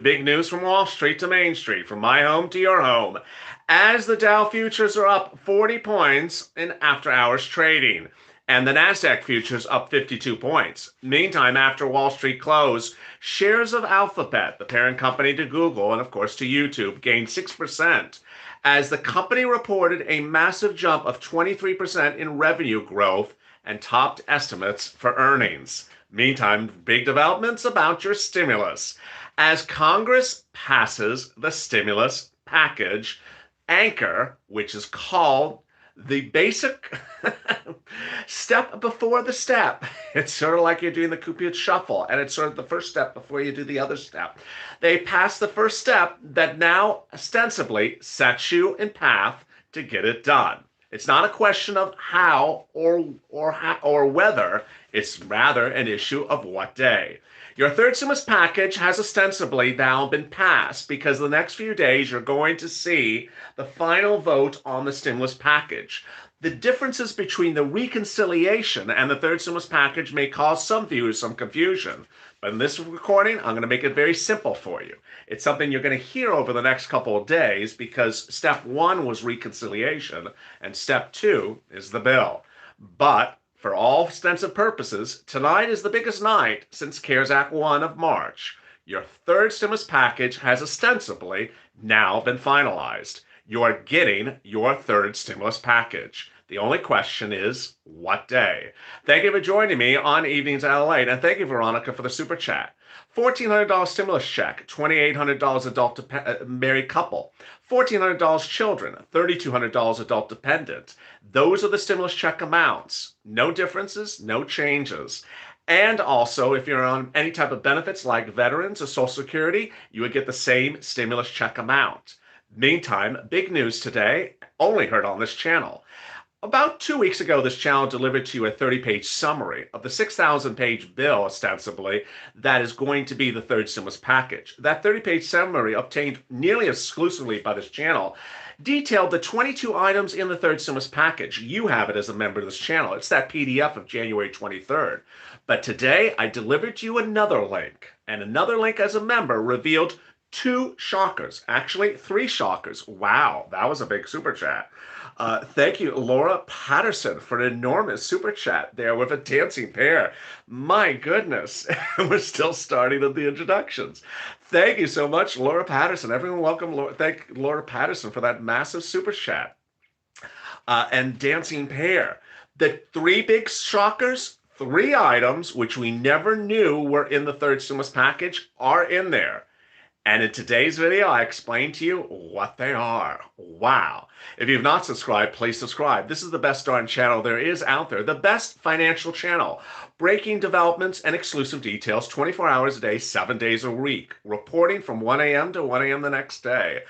Big news from Wall Street to Main Street, from my home to your home, as the Dow futures are up 40 points in after hours trading, and the Nasdaq futures up 52 points. Meantime, after Wall Street close, shares of Alphabet, the parent company to Google and of course to YouTube, gained 6% as the company reported a massive jump of 23% in revenue growth and topped estimates for earnings. Meantime, big developments about your stimulus. As Congress passes the stimulus package, Anchor, which is called the basic step before the step. It's sort of like you're doing the Cupid shuffle, and it's sort of the first step before you do the other step. They pass the first step that now ostensibly sets you in path to get it done. It's not a question of how or whether. It's rather an issue of what day. Your third stimulus package has ostensibly now been passed because the next few days you're going to see the final vote on the stimulus package. The differences between the reconciliation and the third stimulus package may cause some viewers some confusion. But in this recording, I'm going to make it very simple for you. It's something you're going to hear over the next couple of days because step one was reconciliation and step two is the bill. But for all extensive purposes, tonight is the biggest night since CARES Act 1 of March. Your third stimulus package has ostensibly now been finalized. You are getting your third stimulus package. The only question is, what day? Thank you for joining me on Evenings Late, and thank you, Veronica, for the super chat. $1,400 stimulus check, $2,800 adult married couple, $1,400 children, $3,200 adult dependent. Those are the stimulus check amounts. No differences, no changes. And also, if you're on any type of benefits like veterans or Social Security, you would get the same stimulus check amount. Meantime, big news today, only heard on this channel. About 2 weeks ago, this channel delivered to you a 30-page summary of the 6,000-page bill, ostensibly, that is going to be the third stimulus package. That 30-page summary, obtained nearly exclusively by this channel, detailed the 22 items in the third stimulus package. You have it as a member of this channel. It's that PDF of January 23rd. But today, I delivered to you another link, and another link as a member revealed two shockers, actually three shockers. Wow, that was a big super chat. Thank you, Laura Patterson, for an enormous super chat there with a dancing pair. My goodness, we're still starting at the introductions. Thank you so much, Laura Patterson. Everyone welcome Laura. Thank Laura Patterson for that massive super chat. And dancing pair. The three big shockers, three items which we never knew were in the third stimulus package are in there. And in today's video, I explain to you what they are. Wow. If you've not subscribed, please subscribe. This is the best darn channel there is out there. The best financial channel. Breaking developments and exclusive details 24 hours a day, 7 days a week. Reporting from 1 a.m. to 1 a.m. the next day.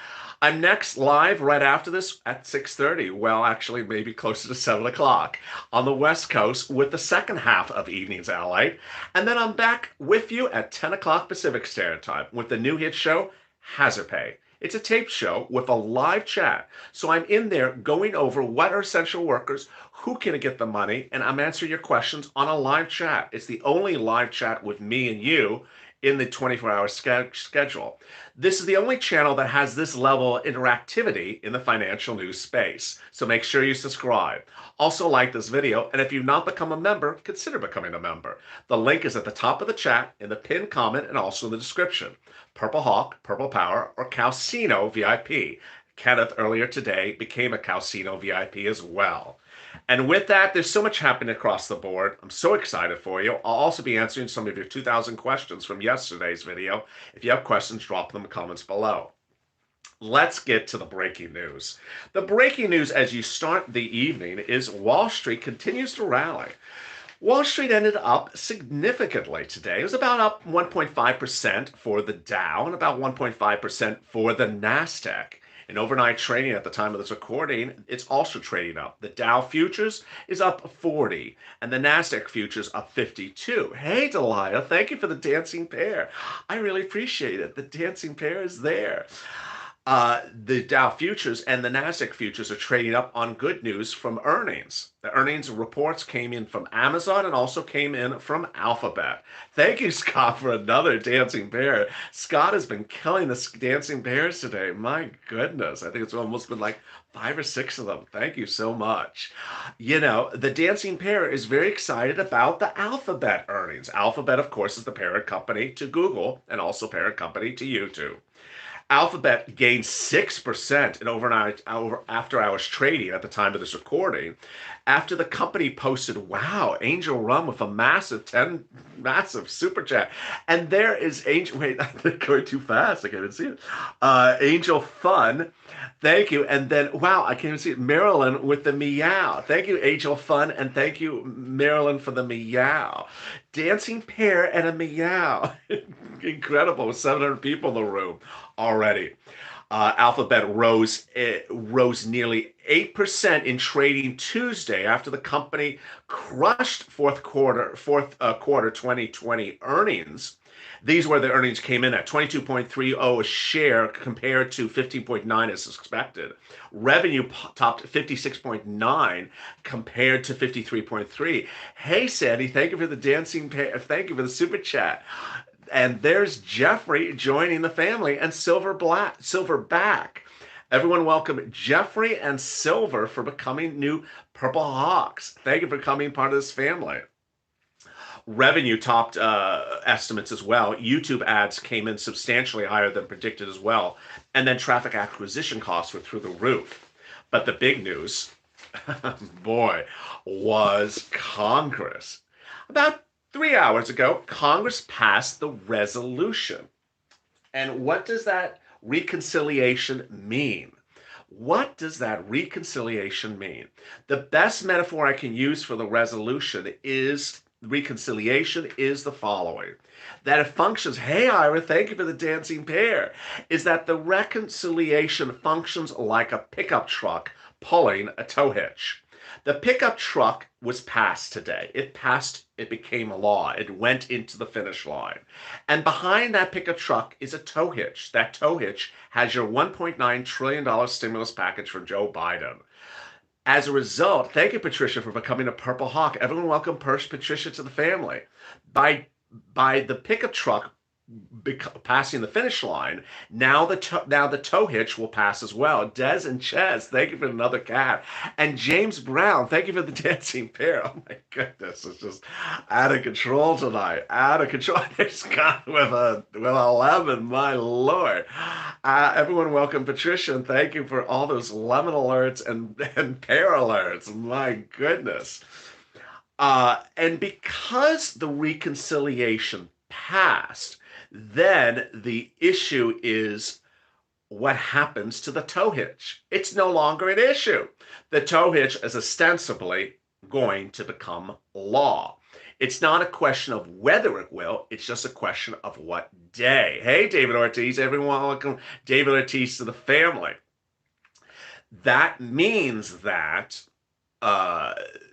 I'm next live right after this at 6:30. Well, actually, maybe closer to 7 o'clock on the West Coast with the second half of Evenings LA. And then I'm back with you at 10 o'clock Pacific Standard Time with the new hit show, Hazard Pay. It's a tape show with a live chat. So I'm in there going over what are essential workers, who can get the money, and I'm answering your questions on a live chat. It's the only live chat with me and you in the 24-hour schedule. This is the only channel that has this level of interactivity in the financial news space. So make sure you subscribe. Also like this video, and if you've not become a member, consider becoming a member. The link is at the top of the chat, in the pinned comment, and also in the description. Purple Hawk, Purple Power, or Calcino VIP. Kenneth earlier today became a Calcino VIP as well. And with that, there's so much happening across the board. I'm so excited for you. I'll also be answering some of your 2,000 questions from yesterday's video. If you have questions, drop them in the comments below. Let's get to the breaking news. The breaking news as you start the evening is Wall Street continues to rally. Wall Street ended up significantly today. It was about up 1.5% for the Dow and about 1.5% for the Nasdaq. In overnight trading at the time of this recording, it's also trading up. The Dow futures is up 40 and the Nasdaq futures up 52. Hey, Delia, thank you for the dancing pair. I really appreciate it. The dancing pair is there. The Dow futures and the Nasdaq futures are trading up on good news from earnings. The earnings reports came in from Amazon and also came in from Alphabet. Thank you, Scott, for another dancing bear. Scott has been killing the dancing bears today. My goodness, I think it's almost been like 5 or 6 of them. Thank you so much. The dancing bear is very excited about the Alphabet earnings. Alphabet, of course, is the parent company to Google and also parent company to YouTube. Alphabet gained 6% in overnight after hours trading at the time of this recording, after the company posted, wow, Angel Rum with a massive super chat. And there is Angel, wait, I'm going too fast. I can't even see it. Angel Fun, thank you. And then, wow, I can't even see it. Marilyn with the meow. Thank you, Angel Fun. And thank you, Marilyn, for the meow. Dancing pear and a meow. Incredible, with 700 people in the room already. Alphabet rose nearly 8% in trading Tuesday after the company crushed fourth quarter 2020 earnings. These were the earnings came in at 22.30 a share compared to 15.9 as expected. Revenue topped 56.9 compared to 53.3. Hey Sandy, thank you for the thank you for the super chat. And there's Jeffrey joining the family and Silverback. Everyone welcome Jeffrey and Silver for becoming new Purple Hawks. Thank you for becoming part of this family. Revenue topped estimates as well. YouTube ads came in substantially higher than predicted as well. And then traffic acquisition costs were through the roof. But the big news, boy, was Congress. About 3 hours ago, Congress passed the resolution. And what does that reconciliation mean? What does that reconciliation mean? The best metaphor I can use for the resolution is reconciliation is the following. That it functions, hey Ira, thank you for the dancing pear, is that the reconciliation functions like a pickup truck pulling a tow hitch. The pickup truck was passed today. It became a law. It went into the finish line. And behind that pickup truck is a tow hitch. That tow hitch has your $1.9 trillion stimulus package from Joe Biden. As a result, thank you, Patricia, for becoming a Purple Hawk. Everyone welcome Patricia to the family. By the pickup truck passing the finish line, now the tow hitch will pass as well. Des and Ches, thank you for another cat. And James Brown, thank you for the dancing pear. Oh my goodness, it's just out of control tonight. Out of control. There's Scott with 11, my lord. Everyone welcome Patricia, and thank you for all those lemon alerts and pear alerts. My goodness. And because the reconciliation passed, then the issue is what happens to the tow hitch. It's no longer an issue. The tow hitch is ostensibly going to become law. It's not a question of whether it will, it's just a question of what day. Hey, David Ortiz, everyone welcome David Ortiz to the family. That means that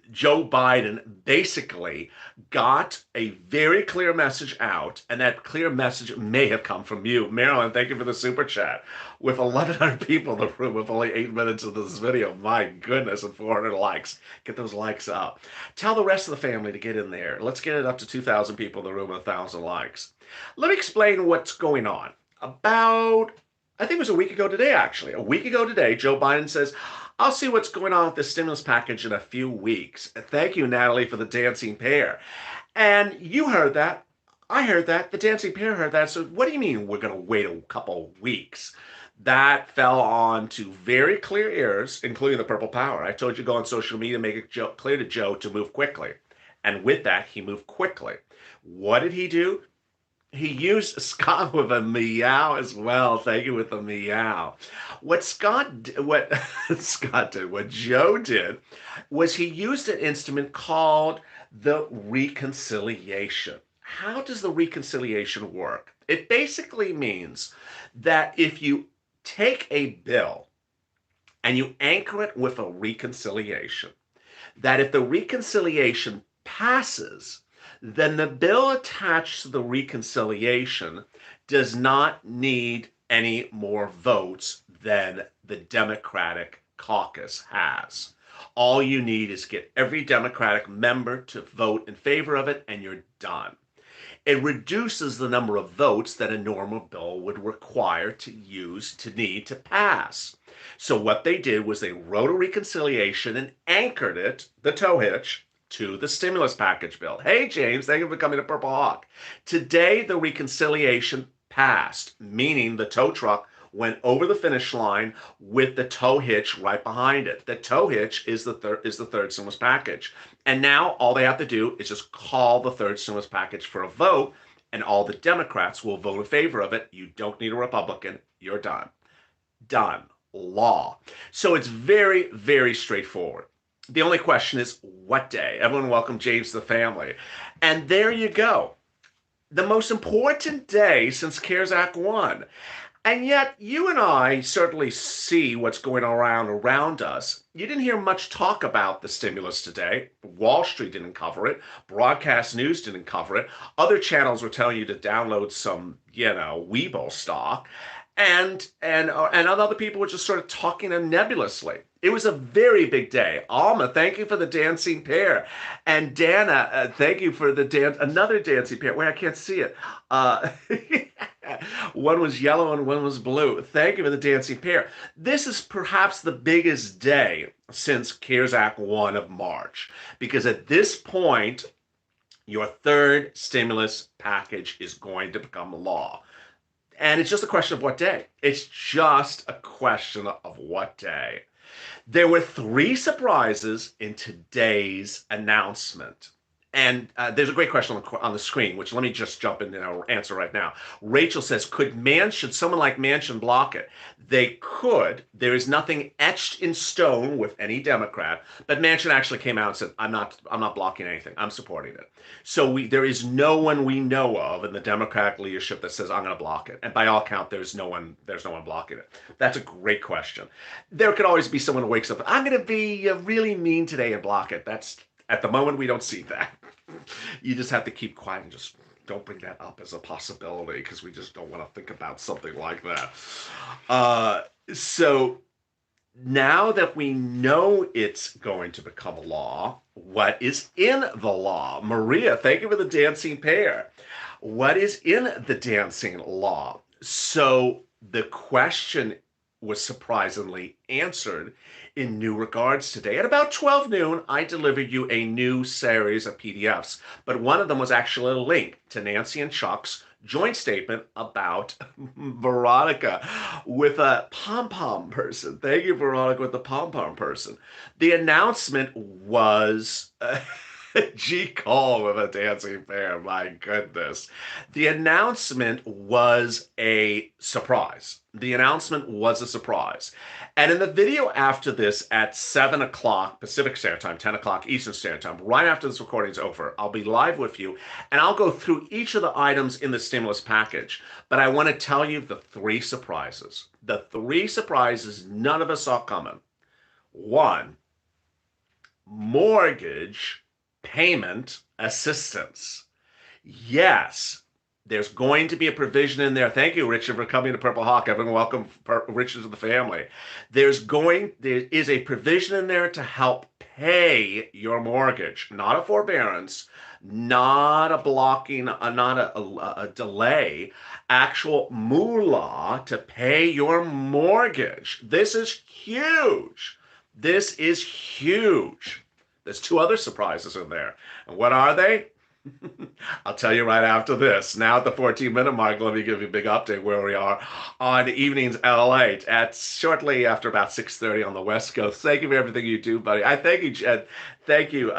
Joe Biden basically got a very clear message out, and that clear message may have come from you. Marilyn, thank you for the super chat. With 1,100 people in the room with only 8 minutes of this video, my goodness, and 400 likes. Get those likes up. Tell the rest of the family to get in there. Let's get it up to 2,000 people in the room and 1,000 likes. Let me explain what's going on. About, I think it was a week ago today, actually. A week ago today, Joe Biden says, I'll see what's going on with the stimulus package in a few weeks. Thank you, Natalie, for the dancing pear. And you heard that. I heard that. The dancing pear heard that. So what do you mean we're going to wait a couple weeks? That fell on to very clear ears, including the Purple Power. I told you to go on social media, make it clear to Joe to move quickly. And with that, he moved quickly. What did he do? He used Scott with a meow as well. Thank you with the meow. What Joe did was he used an instrument called the reconciliation. How does the reconciliation work? It basically means that if you take a bill and you anchor it with a reconciliation, that if the reconciliation passes, then the bill attached to the reconciliation does not need any more votes than the Democratic caucus has. All you need is get every Democratic member to vote in favor of it, and you're done. It reduces the number of votes that a normal bill would require to need to pass. So what they did was they wrote a reconciliation and anchored it, the tow hitch, to the stimulus package bill. Hey, James, thank you for coming to Purple Hawk. Today, the reconciliation passed, meaning the tow truck went over the finish line with the tow hitch right behind it. The tow hitch is the third stimulus package. And now all they have to do is just call the third stimulus package for a vote, and all the Democrats will vote in favor of it. You don't need a Republican. You're done. Done. Law. So it's very, very straightforward. The only question is what day? Everyone welcome James to the family. And there you go. The most important day since CARES Act 1. And yet, you and I certainly see what's going on around us. You didn't hear much talk about the stimulus today. Wall Street didn't cover it. Broadcast news didn't cover it. Other channels were telling you to download some, Weibo stock. And other people were just sort of talking nebulously. It was a very big day. Alma, thank you for the dancing pair. And Dana, thank you for another dancing pair. Wait, I can't see it. One was yellow and one was blue. Thank you for the dancing pair. This is perhaps the biggest day since CARES Act 1 of March, because at this point, your third stimulus package is going to become law. And it's just a question of what day. It's just a question of what day. There were 3 surprises in today's announcement. And there's a great question on the screen, which let me just jump in and answer right now. Rachel says, should someone like Manchin block it? They could. There is nothing etched in stone with any Democrat, but Manchin actually came out and said, I'm not blocking anything. I'm supporting it. So there is no one we know of in the Democratic leadership that says, I'm going to block it. And by all count, there's no one blocking it. That's a great question. There could always be someone who wakes up, I'm going to be really mean today and block it. At the moment, we don't see that. You just have to keep quiet and just don't bring that up as a possibility, because we just don't want to think about something like that. So now that we know it's going to become a law, what is in the law? Maria, thank you for the dancing pair. What is in the dancing law? So the question was surprisingly answered in new regards today. At about 12 noon, I delivered you a new series of PDFs, but one of them was actually a link to Nancy and Chuck's joint statement about Veronica with a pom-pom person. Thank you, Veronica, with the pom-pom person. The announcement was... G. Cole with a dancing pair. My goodness. The announcement was a surprise. And in the video after this at 7 o'clock Pacific Standard Time, 10 o'clock Eastern Standard Time, right after this recording is over, I'll be live with you, and I'll go through each of the items in the stimulus package. But I want to tell you the 3 surprises. The 3 surprises none of us saw coming. 1, mortgage payment assistance. Yes, there's going to be a provision in there. Thank you, Richard, for coming to Purple Hawk. Everyone welcome Richard to the family. There is a provision in there to help pay your mortgage, not a forbearance, not a blocking, not a delay, actual moolah to pay your mortgage. This is huge. This is huge. There's 2 other surprises in there. And what are they? I'll tell you right after this. Now at the 14-minute mark, let me give you a big update where we are on Evenings LA at shortly after about 6:30 on the West Coast. Thank you for everything you do, buddy. I thank you, Jed. Thank you,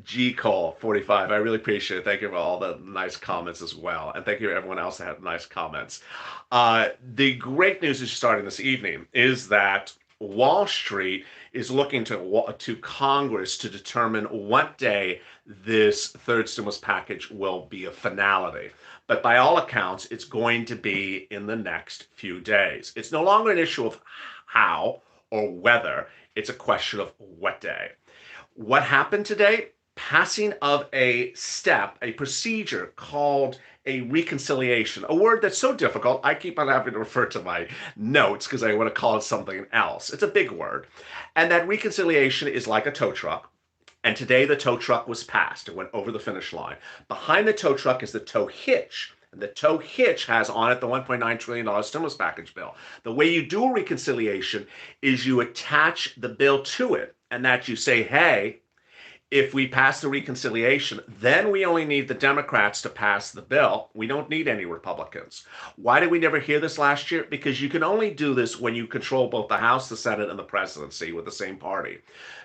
G. Cole 45. I really appreciate it. Thank you for all the nice comments as well. And thank you to everyone else that had nice comments. The great news is starting this evening is that Wall Street is looking to Congress to determine what day this third stimulus package will be a finality. But by all accounts, it's going to be in the next few days. It's no longer an issue of how or whether, it's a question of what day. What happened today? Passing of a procedure called a reconciliation, a word that's so difficult, I keep on having to refer to my notes because I want to call it something else. It's a big word. And that reconciliation is like a tow truck. And today the tow truck was passed. It went over the finish line. Behind the tow truck is the tow hitch. And the tow hitch has on it the $1.9 trillion stimulus package bill. The way you do a reconciliation is you attach the bill to it, and that you say, hey, if we pass the reconciliation, then we only need the Democrats to pass the bill. We don't need any Republicans. Why did we never hear this last year? Because you can only do this when you control both the House, the Senate, and the presidency with the same party.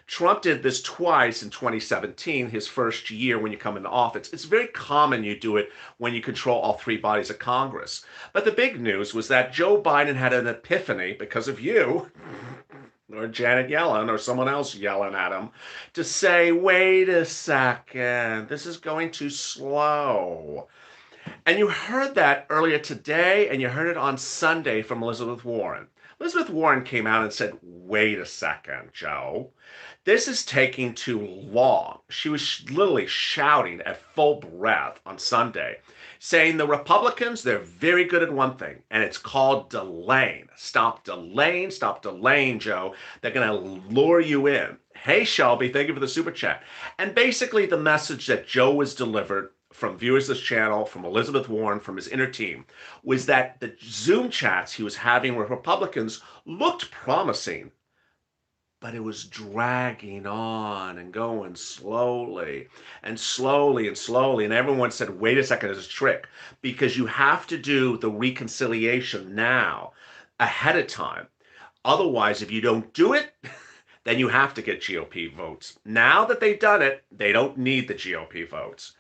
Trump did this twice in 2017, his first year when you come into office. It's very common you do it when you control all three bodies of Congress. But the big news was that Joe Biden had an epiphany because of you, or Janet Yellen, or someone else yelling at him, to say, wait a second, this is going too slow. And you heard that earlier today, and you heard it on Sunday from Elizabeth Warren. Elizabeth Warren came out and said, wait a second, Joe. This is taking too long. She was literally shouting at full breath on Sunday, saying the Republicans, they're very good at one thing, and it's called delaying. Stop delaying, Joe. They're going to lure you in. Hey, Shelby, thank you for the super chat. And basically the message that Joe was delivered from viewers of this channel, from Elizabeth Warren, from his inner team, was that the Zoom chats he was having with Republicans looked promising, but it was dragging on and going slowly and slowly and slowly. And everyone said, wait a second, there's a trick, because you have to do the reconciliation now ahead of time. Otherwise, if you don't do it, then you have to get GOP votes. Now that they've done it, they don't need the GOP votes.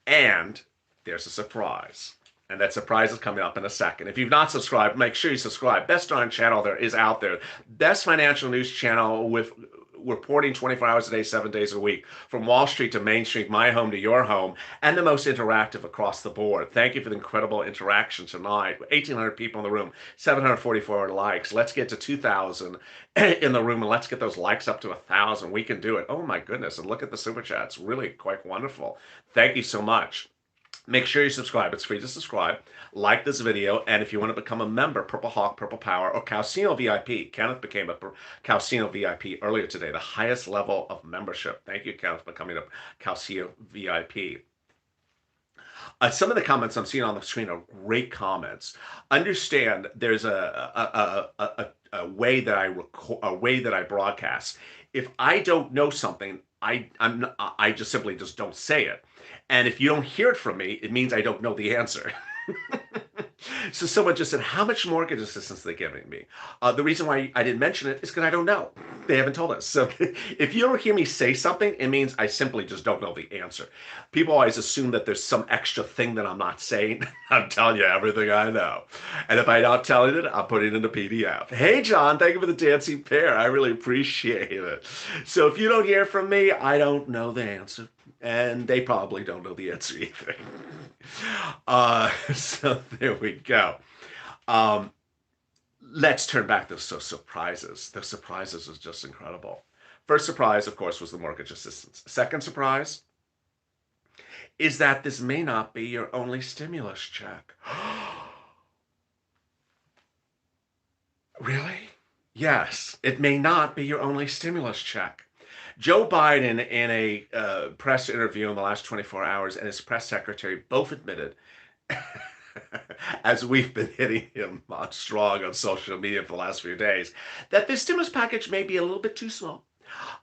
And there's a surprise. And that surprise is coming up in a second. If you've not subscribed, make sure you subscribe. Best darn channel there is out there. Best financial news channel with reporting 24 hours a day, 7 days a week. From Wall Street to Main Street, my home to your home, and the most interactive across the board. Thank you for the incredible interaction tonight. 1,800 people in the room, 744 likes. Let's get to 2,000 in the room, and let's get those likes up to 1,000. We can do it. Oh my goodness, and look at the super chats. Really quite wonderful. Thank you so much. Make sure you subscribe. It's free to subscribe. Like this video. And if you want to become a member, Purple Hawk, Purple Power, or Calcino VIP. Kenneth became a Calcino VIP earlier today, the highest level of membership. Thank you, Kenneth, for becoming a Calcino VIP. Some of the comments I'm seeing on the screen are great comments. Understand there's a way that I broadcast. If I don't know something, I just simply don't say it. And if you don't hear it from me, it means I don't know the answer. So someone just said, how much mortgage assistance are they giving me? The reason why I didn't mention it is because I don't know. They haven't told us. So if you don't hear me say something, it means I simply just don't know the answer. People always assume that there's some extra thing that I'm not saying. I'm telling you everything I know. And if I'm not telling it, I'll put it in a PDF. Hey, John, thank you for the dancing pear. I really appreciate it. So if you don't hear from me, I don't know the answer. And they probably don't know the answer either. So there we go. Let's turn back to those surprises. The surprises is just incredible. First surprise, of course, was the mortgage assistance. Second surprise is that this may not be your only stimulus check. Really? Yes, it may not be your only stimulus check. Joe Biden, in a press interview in the last 24 hours, and his press secretary both admitted, as we've been hitting him strong on social media for the last few days, that this stimulus package may be a little bit too small.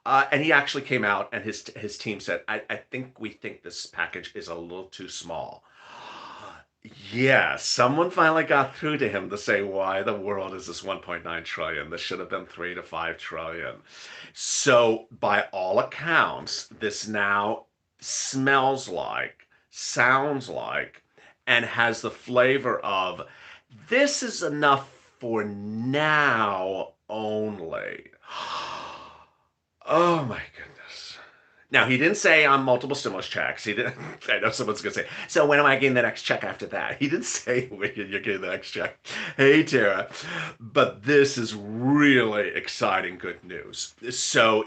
And he actually came out, and his team said, I think we think this package is a little too small. Yeah, someone finally got through to him to say why the world is this 1.9 trillion. This should have been 3 to 5 trillion. So by all accounts, this now smells like, sounds like, and has the flavor of, this is enough for now only. Oh my goodness. Now, he didn't say on multiple stimulus checks. He didn't. I know someone's going to say, so when am I getting the next check after that? He didn't say when you're getting the next check. Hey, Tara. But this is really exciting good news. So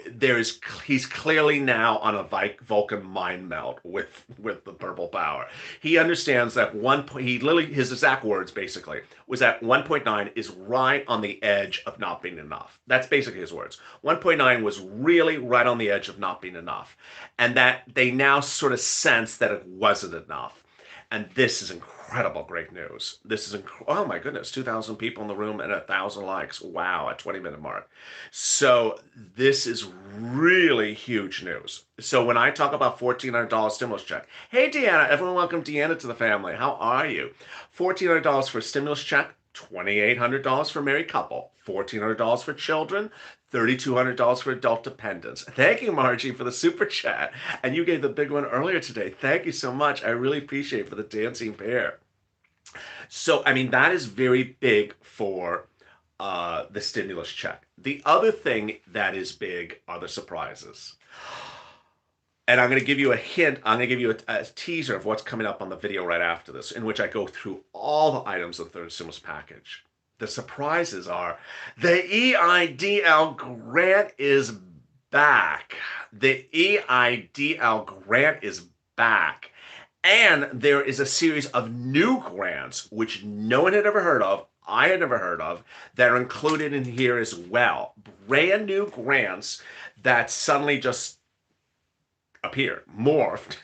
he's clearly now on a Vulcan mind melt with the purple power. He understands that his exact words basically was that 1.9 is right on the edge of not being enough. That's basically his words. 1.9 was really right on the edge of not being enough. And that they now sort of sense that it wasn't enough. And this is incredible great news. Oh my goodness, 2,000 people in the room and 1,000 likes. Wow, at 20-minute mark. So this is really huge news. So when I talk about $1,400 stimulus check, hey Deanna, everyone welcome Deanna to the family. How are you? $1,400 for a stimulus check, $2,800 for married couple, $1,400 for children, $3,200 for adult dependents. Thank you, Margie, for the super chat. And you gave the big one earlier today. Thank you so much. I really appreciate it for the dancing pair. So, I mean, that is very big for the stimulus check. The other thing that is big are the surprises. And I'm going to give you a hint. I'm going to give you a teaser of what's coming up on the video right after this, in which I go through all the items of the third stimulus package. The surprises are the EIDL grant is back. The EIDL grant is back. And there is a series of new grants, which no one had ever heard of, I had never heard of, that are included in here as well. Brand new grants that suddenly just appeared, morphed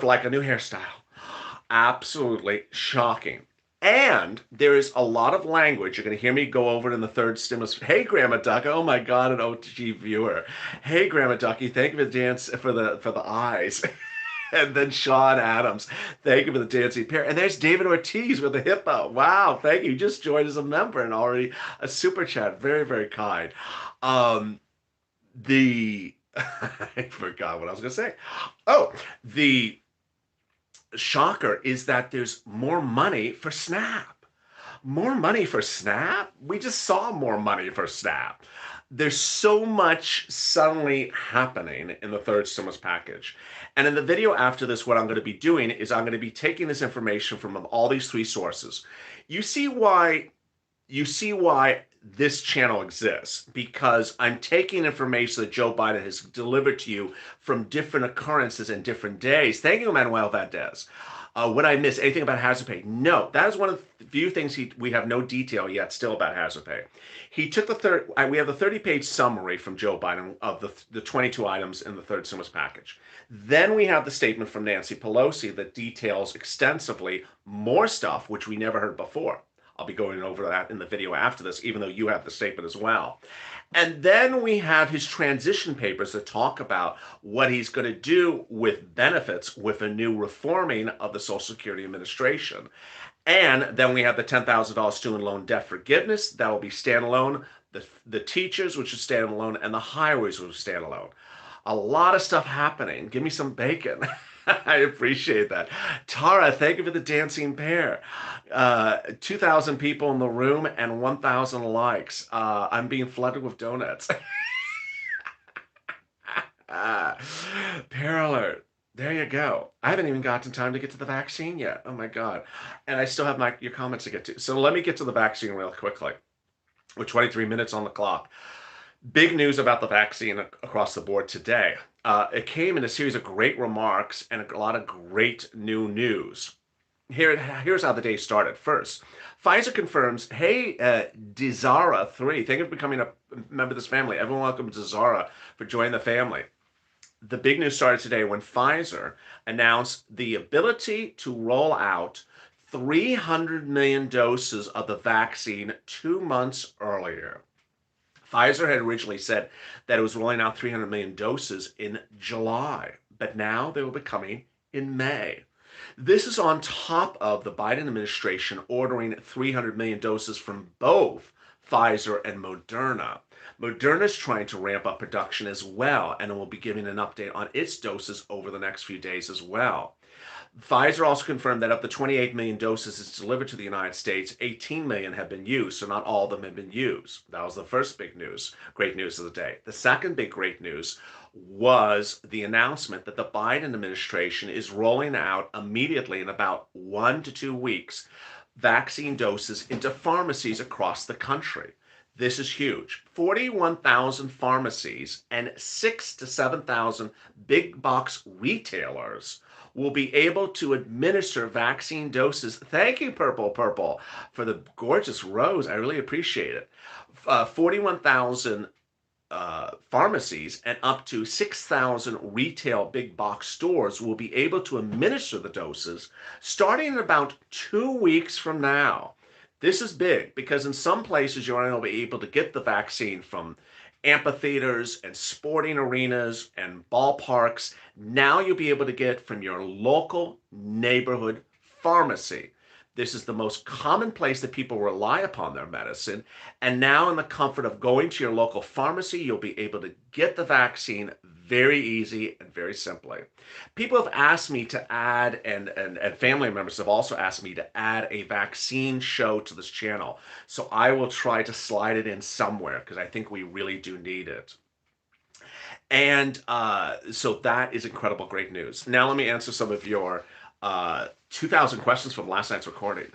like a new hairstyle. Absolutely shocking. And there is a lot of language. You're going to hear me go over it in the third stimulus. Hey, Grandma Duck. Oh my God, an OTG viewer. Hey, Grandma Ducky. Thank you for the dance for the eyes. And then Sean Adams. Thank you for the dancing pair. And there's David Ortiz with the hippo. Wow, thank you. You just joined as a member and already a super chat. Very, very kind. I forgot what I was going to say. Oh, the shocker is that there's more money for SNAP. More money for SNAP? We just saw more money for SNAP. There's so much suddenly happening in the third stimulus package. And in the video after this, what I'm going to be doing is I'm going to be taking this information from all these three sources. You see why this channel exists, because I'm taking information that Joe Biden has delivered to you from different occurrences and different days. Thank you, Manuel Valdez. Would I miss anything about hazard pay? No, that is one of the few things we have no detail yet still about hazard pay. He took we have the 30-page summary from Joe Biden of the 22 items in the third stimulus package. Then we have the statement from Nancy Pelosi that details extensively more stuff, which we never heard before. I'll be going over that in the video after this, even though you have the statement as well. And then we have his transition papers that talk about what he's going to do with benefits with a new reforming of the Social Security Administration. And then we have the $10,000 student loan debt forgiveness. That will be standalone. The teachers, which is standalone, and the highways, which is standalone. A lot of stuff happening. Give me some bacon. I appreciate that. Tara, thank you for the dancing pair. 2,000 people in the room and 1,000 likes. I'm being flooded with donuts. Pair alert. There you go. I haven't even gotten time to get to the vaccine yet. Oh my God. And I still have your comments to get to. So let me get to the vaccine real quickly. We're 23 minutes on the clock. Big news about the vaccine across the board today. It came in a series of great remarks and a lot of great new news. Here's how the day started. First, Pfizer confirms, hey, Dizara3, thank you for becoming a member of this family. Everyone welcome Dizara for joining the family. The big news started today when Pfizer announced the ability to roll out 300 million doses of the vaccine 2 months earlier. Pfizer had originally said that it was rolling out 300 million doses in July, but now they will be coming in May. This is on top of the Biden administration ordering 300 million doses from both Pfizer and Moderna. Moderna is trying to ramp up production as well, and it will be giving an update on its doses over the next few days as well. Pfizer also confirmed that of the 28 million doses it's delivered to the United States, 18 million have been used, so not all of them have been used. That was the first big news, great news of the day. The second big great news was the announcement that the Biden administration is rolling out immediately in about 1 to 2 weeks vaccine doses into pharmacies across the country. This is huge. 41,000 pharmacies and 6 to 7,000 big box retailers will be able to administer vaccine doses. Thank you, Purple Purple, for the gorgeous rose. I really appreciate it. 41,000 pharmacies and up to 6,000 retail big box stores will be able to administer the doses starting in about 2 weeks from now. This is big because in some places you're only able to get the vaccine from amphitheaters and sporting arenas and ballparks. Now you'll be able to get from your local neighborhood pharmacy. This is the most common place that people rely upon their medicine. And now in the comfort of going to your local pharmacy, you'll be able to get the vaccine very easy and very simply. People have asked me to add, and family members have also asked me to add a vaccine show to this channel. So I will try to slide it in somewhere because I think we really do need it. And so that is incredible, great news. Now let me answer some of your 2,000 questions from last night's recording.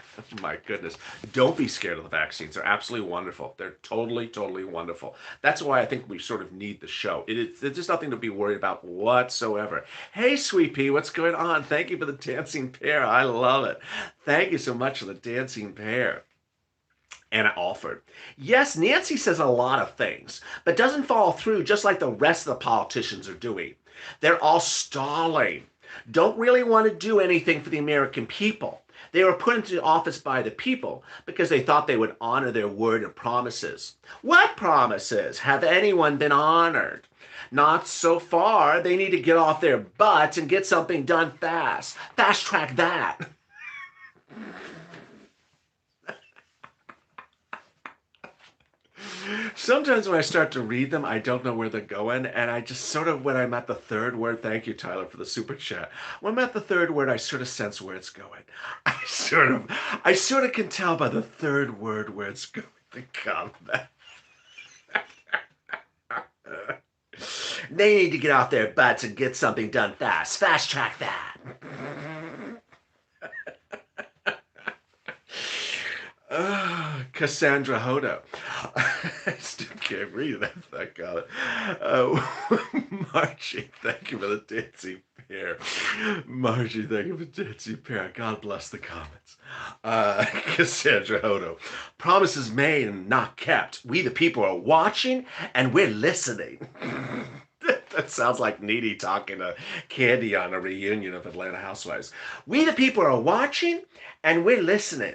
My goodness. Don't be scared of the vaccines. They're absolutely wonderful. They're totally, totally wonderful. That's why I think we sort of need the show. There's just nothing to be worried about whatsoever. Hey, Sweet Pea, what's going on? Thank you for the dancing pear. I love it. Thank you so much for the dancing pear. Anna Alford. Yes, Nancy says a lot of things, but doesn't follow through just like the rest of the politicians are doing. They're all stalling. Don't really want to do anything for the American people. They were put into office by the people because they thought they would honor their word and promises. What promises have anyone been honored? Not so far. They need to get off their butts and get something done fast. Fast track that. Sometimes when I start to read them, I don't know where they're going, and I just sort of, when I'm at the third word, thank you, Tyler, for the super chat. When I'm at the third word, I sort of sense where it's going. I sort of can tell by the third word where it's going. The comment. They need to get off their butts and get something done fast. Fast track that. Cassandra Hodo. I still can't read that. Thank God. Margie, thank you for the dancing pear. Margie, thank you for the dancing pear. God bless the comments. Cassandra Hodo. Promises made and not kept. We the people are watching and we're listening. That sounds like Needy talking to Candy on a reunion of Atlanta Housewives. We the people are watching and we're listening.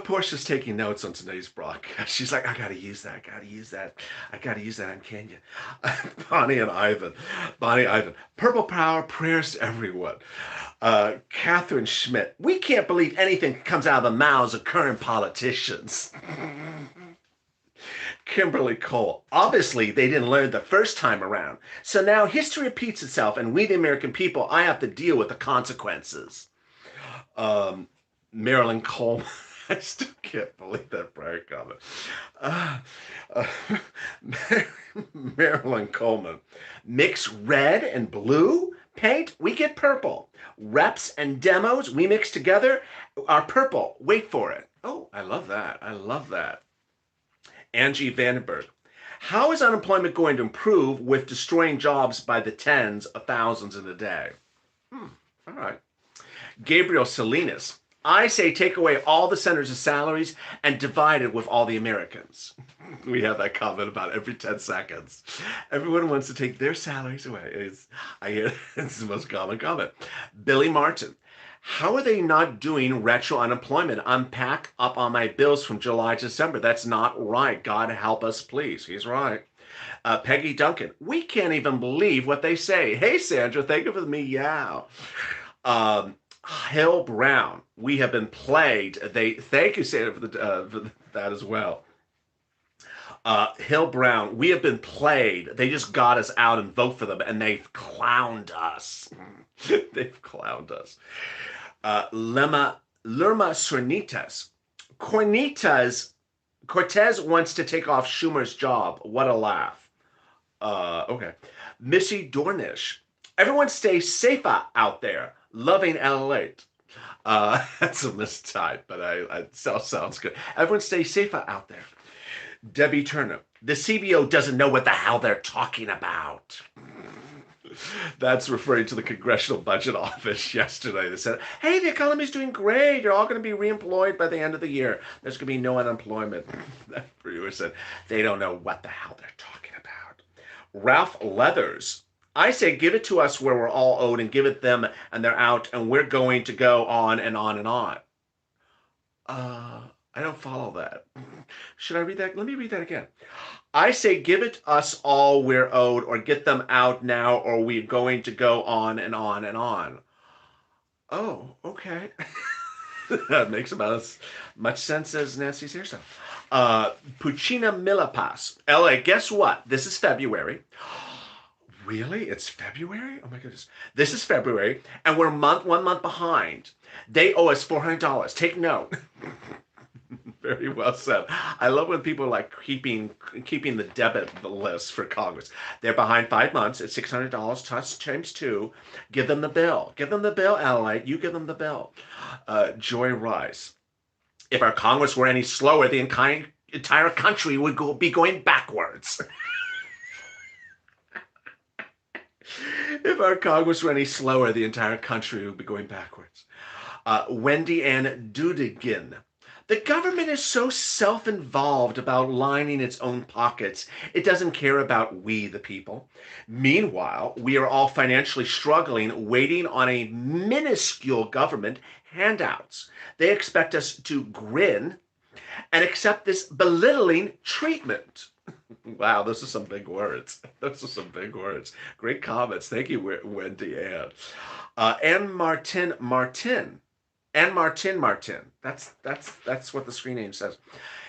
Portia's taking notes on today's broadcast. She's like, I gotta use that. I gotta use that on Kenya. Bonnie Ivan. Purple Power, prayers to everyone. Catherine Schmidt. We can't believe anything comes out of the mouths of current politicians. Kimberly Cole. Obviously, they didn't learn the first time around. So now history repeats itself, and we, the American people, I have to deal with the consequences. Marilyn Coleman. I still can't believe that prior comment. Marilyn Coleman. Mix red and blue paint, we get purple. Reps and demos, we mix together, are purple. Wait for it. Oh, I love that. Angie Vandenberg. How is unemployment going to improve with destroying jobs by the tens of thousands in a day? All right. Gabriel Salinas. I say take away all the senators' salaries and divide it with all the Americans. We have that comment about every 10 seconds. Everyone wants to take their salaries away. I hear it's the most common comment. Billy Martin. How are they not doing retro unemployment? I'm packed up on my bills from July to December. That's not right. God help us, please. He's right. Peggy Duncan. We can't even believe what they say. Hey, Sandra, thank you for the meow. Hill Brown. We have been plagued. Thank you, Sandra, for that as well. Hill Brown, we have been played. They just got us out and vote for them, and they've clowned us. They've clowned us. Lerma Cernitas. Cortez wants to take off Schumer's job. What a laugh. Okay. Missy Dornish. Everyone stay safe out there. Loving L8. That's a mistype, but it sounds good. Everyone stay safe out there. Debbie Turner. The CBO doesn't know what the hell they're talking about. That's referring to the Congressional Budget Office yesterday. They said, hey, the economy's doing great. You're all going to be reemployed by the end of the year. There's going to be no unemployment. That reviewer said, they don't know what the hell they're talking about. Ralph Leathers. I say give it to us where we're all owed and give it them and they're out and we're going to go on and on and on. I don't follow that. Should I read that? Let me read that again. I say give it us all we're owed or get them out now or we're going to go on and on and on. Oh, okay. That makes about as much sense as Nancy's hairstyle. Puccina Milapas. LA, guess what? This is February. Really? It's February? Oh my goodness. This is February and we're 1 month behind. They owe us $400. Take note. Very well said. I love when people are like keeping the debit list for Congress. They're behind 5 months. It's $600 times 2. Give them the bill. Give them the bill, LA. You give them the bill. Joy Rice. If our Congress were any slower, the entire country would be going backwards. If our Congress were any slower, the entire country would be going backwards. Wendy Ann Dudigan. The government is so self-involved about lining its own pockets, it doesn't care about we, the people. Meanwhile, we are all financially struggling, waiting on a minuscule government handouts. They expect us to grin and accept this belittling treatment. Wow, those are some big words. Those are some big words. Great comments. Thank you, Wendy Ann. Ann Martin. That's what the screen name says.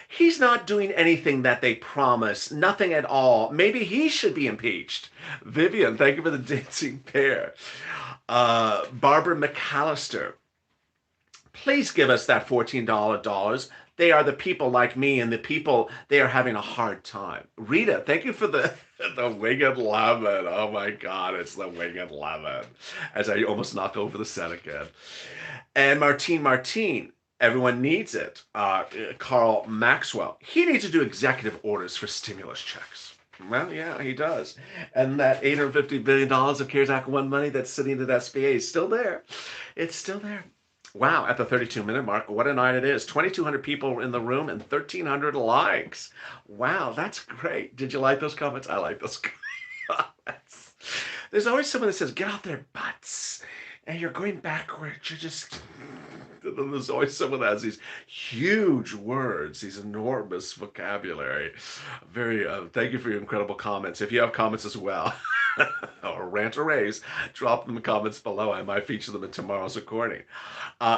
He's not doing anything that they promise. Nothing at all. Maybe he should be impeached. Vivian, thank you for the dancing pair. Barbara McAllister. Please give us that $14. They are the people like me, and the people, they are having a hard time. Rita, thank you for the winged lemon. Oh my God, it's the winged lemon. As I almost knock over the set again. And Martine, everyone needs it. Carl Maxwell, he needs to do executive orders for stimulus checks. Well, yeah, he does. And that $850 billion of CARES Act 1 money that's sitting at SBA is still there. It's still there. Wow, at the 32-minute mark, what a night it is. 2,200 people in the room and 1,300 likes. Wow, that's great. Did you like those comments? I like those comments. There's always someone that says, get out their butts. And you're going backwards. You're just... There's always someone that has these huge words, these enormous vocabulary. Very, thank you for your incredible comments. If you have comments as well, or rant or raves, drop them in the comments below. I might feature them in tomorrow's recording.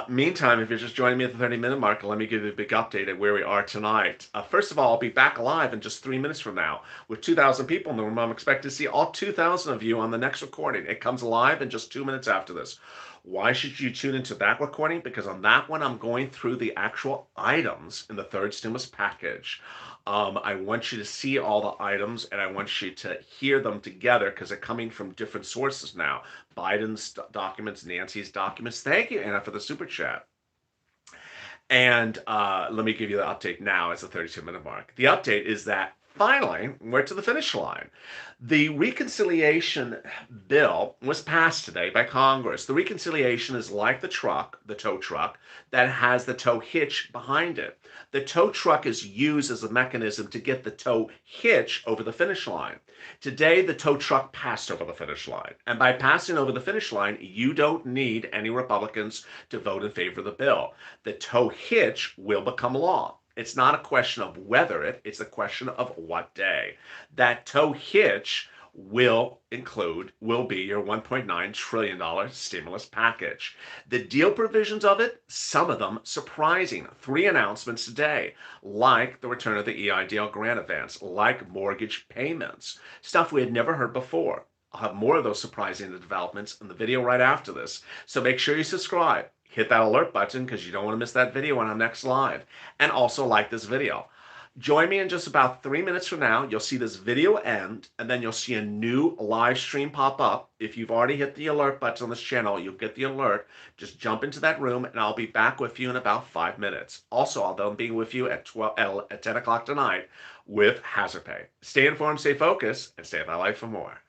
Meantime, if you're just joining me at the 30-minute mark, let me give you a big update at where we are tonight. First of all, I'll be back live in just 3 minutes from now with 2,000 people in the room. I'm expecting to see all 2,000 of you on the next recording. It comes live in just 2 minutes after this. Why should you tune into that recording? Because on that one, I'm going through the actual items in the third stimulus package. I want you to see all the items and I want you to hear them together because they're coming from different sources now. Biden's documents, Nancy's documents. Thank you, Anna, for the super chat. And let me give you the update now as the 32-minute mark. The update is that finally, we're to the finish line. The reconciliation bill was passed today by Congress. The reconciliation is like the truck, the tow truck, that has the tow hitch behind it. The tow truck is used as a mechanism to get the tow hitch over the finish line. Today, the tow truck passed over the finish line. And by passing over the finish line, you don't need any Republicans to vote in favor of the bill. The tow hitch will become law. It's not a question of whether it's a question of what day. That tow hitch will be your $1.9 trillion stimulus package. The deal provisions of it, some of them surprising. 3 announcements today, like the return of the EIDL grant advance, like mortgage payments, stuff we had never heard before. I'll have more of those surprising developments in the video right after this. So make sure you subscribe. Hit that alert button because you don't want to miss that video on our next live. And also like this video. Join me in just about 3 minutes from now. You'll see this video end, and then you'll see a new live stream pop up. If you've already hit the alert button on this channel, you'll get the alert. Just jump into that room, and I'll be back with you in about 5 minutes. Also, I'll then be with you at 10 o'clock tonight with Hazard Pay. Stay informed, stay focused, and stay in my life for more.